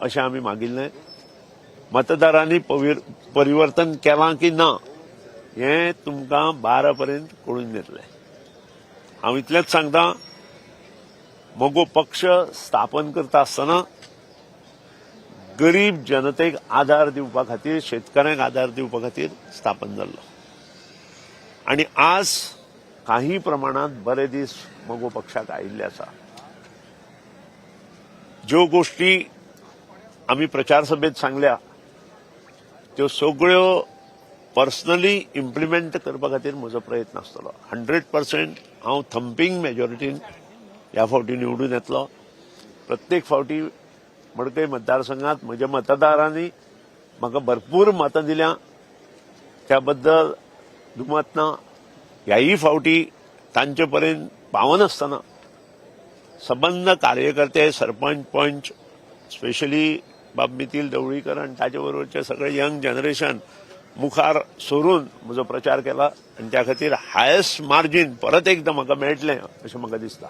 अशें आमी मागिल्लें. मतदारांनी परिवर्तन केलां की ना हें तुमकां 12 पर्यंत कळून येतलें. हांव इतलेंच सांगतां, मगो पक्ष स्थापन करता आसतना गरीब जनतेक आधार दिवपा खातीर, शेतकऱ्यांक आधार दिवपा खातीर स्थापन जाल्लो. आनी आज काही प्रमाणात बरे दीस मगो पक्षाक आयिल्ले आसा. ज्यो गोष्टी आमी प्रचार सभेत सांगल्या त्यो सगळ्यो पर्सनली इम्प्लिमेंट करपा खातीर म्हजो प्रयत्न आसतलो. 100% हांव थंपिंग मेजॉरिटीन ह्या फावटी निवडून येतलो. प्रत्येक फावटी मडकय मतदारसंघात म्हज्या मतदारांनी म्हाका भरपूर मतां दिल्या, त्या बद्दल दुमत ना. ह्याही फावटी तांचे पर्यंत पावनासतना सबंद कार्यकर्ते, सरपंच, पंच, स्पेशली बाब मितील ढवळीकर आणि ताचे बरोबरचे सगळे यंग जनरेशन मुखार सरून म्हजो प्रचार केला आणि त्या खातीर हायेस्ट मार्जिन परत एकदा म्हाका मेळटलें अशें म्हाका दिसता.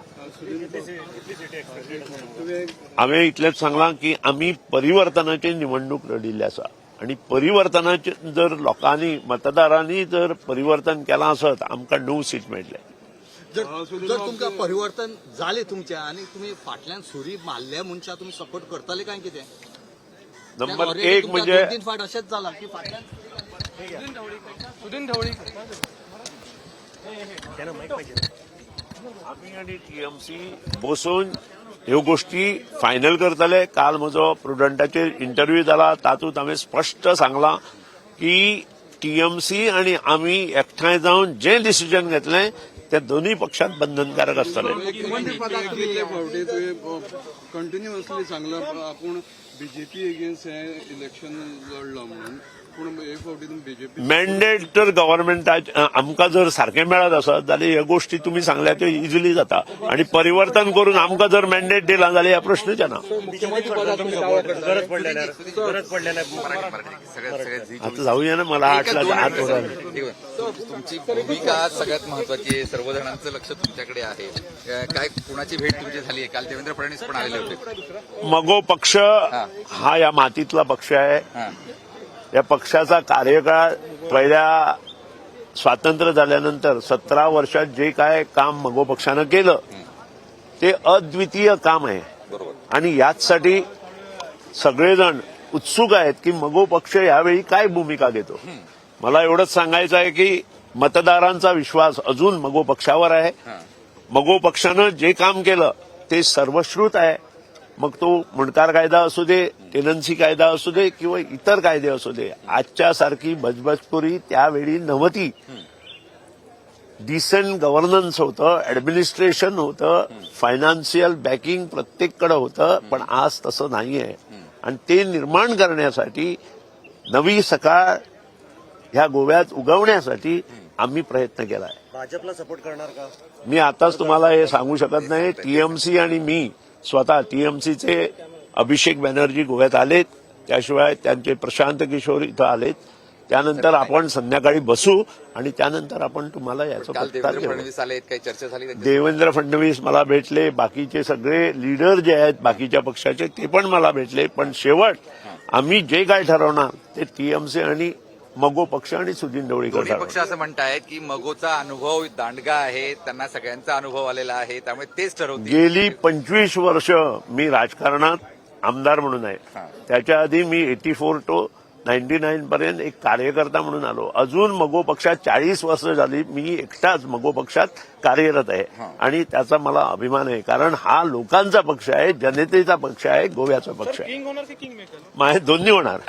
हांवें इतलेंच सांगलां की आमी परिवर्तनाची निवडणूक लडिल्ली आसा आणि परिवर्तनाचे जर लोकांनी, मतदारांनी जर परिवर्तन केलां आसत आमकां 9 सीट मेळटले. जर तुमकां परिवर्तन जालें तुमचें आनी तुमी फाटल्यान सुरी मारल्या मनशाक तुमी सपोर्ट करतले काय कितें? नंबर 1 म्हणजे 2-3 फावट अशेंच जालां की फाटल्यान आमी आनी टीएमसी बसून ह्यो गोष्टी फायनल करतले. काल म्हजो प्रुडंटाचेर इंटरव्यू जाला, तातूंत हांवें स्पश्ट सांगलां की टीएमसी आनी आमी एकठांय जावन जें डिसिजन घेतलें ते दोनूय पक्षांत बंधनकारक आसतलें. कंटिन्युअसली सांगलां आपूण बीजेपी अगेन्स्ट हे इलेक्शन लढलो म्हणून, पूण हे फावटी तुम्ही बीजेपी मॅन्डेट तर गव्हर्नमेंटाचे आमकां जर सारकें मेळत आसत जाल्यार ह्यो गोष्टी तुमी सांगल्या त्यो इजिली जाता. आनी परिवर्तन करून आमकां जर मॅन्डेट दिलां जाल्यार ह्या प्रश्नच ना. आता जाऊया ना, मला 8 हात वराल. तुमची भूमिका सगळ्यात महत्वाची आहे. सर्व जणांचं लक्ष तुमच्याकडे आहे. काय कुणाची भेट तुमची झाली आहे? काल देवेंद्र फडणवीस पण आलेले होते. मगो पक्ष हा या मातीतला पक्ष आहे. या पक्षाचा कार्यकाळ पहिल्या स्वातंत्र्य झाल्यानंतर 17 वर्षात जे काय काम मगो पक्षानं केलं ते अद्वितीय काम आहे. आणि याचसाठी सगळेजण उत्सुक आहेत की मगो पक्ष यावेळी काय भूमिका घेतो. मला एवढंच सांगायचं आहे की मतदारांचा विश्वास अजून मगो पक्षावर आहे. मगो पक्षानं जे काम केलं ते सर्वश्रुत आहे. मग तो मुणकार कायदा असू दे, टेनन्सी कायदा असू दे किंवा इतर कायदे असू दे, आजच्या सारखी बजबजपुरी त्यावेळी नव्हती. डिसेंट गव्हर्नन्स होतं, ऍडमिनिस्ट्रेशन होतं, फायनान्शियल बॅकिंग प्रत्येककडे होतं. पण आज तसं नाहीये. आणि ते निर्माण करण्यासाठी, नवी सकाळ ह्या गोव्यात उगवण्यासाठी आम्ही प्रयत्न केलाय. भाजपला सपोर्ट करणार का? मी आताच तुम्हाला हे सांगू शकत नाही. टीएमसी आणि मी स्वतः, टीएमसीचे अभिषेक बॅनर्जी गोव्यात आलेत, त्याशिवाय त्यांचे प्रशांत किशोर इथं आलेत. त्यानंतर आपण संध्याकाळी बसू आणि त्यानंतर आपण तुम्हाला याचं पत्ता देऊ. काही चर्चा झाली? देवेंद्र फडणवीस मला भेटले, बाकीचे सगळे लीडर जे आहेत बाकीच्या पक्षाचे ते पण मला भेटले. पण शेवट आम्ही जे काय ठरवणार ते टीएमसी आणि मगो पक्ष आणि सुदीन ढवळीकर पक्ष असं म्हणतायत की मगोचा अनुभव दांडगा आहे, त्यांना सगळ्यांचा अनुभव आलेला आहे, त्यामुळे तेच ठरवतील. गेली 25 वर्ष मी राजकारणात आमदार म्हणून आहे. त्याच्या आधी मी 84 to 99 पर्यंत एक कार्यकर्ता म्हणून आलो. अजून मगो पक्षात 40 वर्ष झाली मी एकटाच मगो पक्षात कार्यरत आहे. आणि त्याचा मला अभिमान आहे. कारण हा लोकांचा पक्ष आहे, जनतेचा पक्ष आहे, गोव्याचा पक्ष आहे. माझे दोन्ही होणार.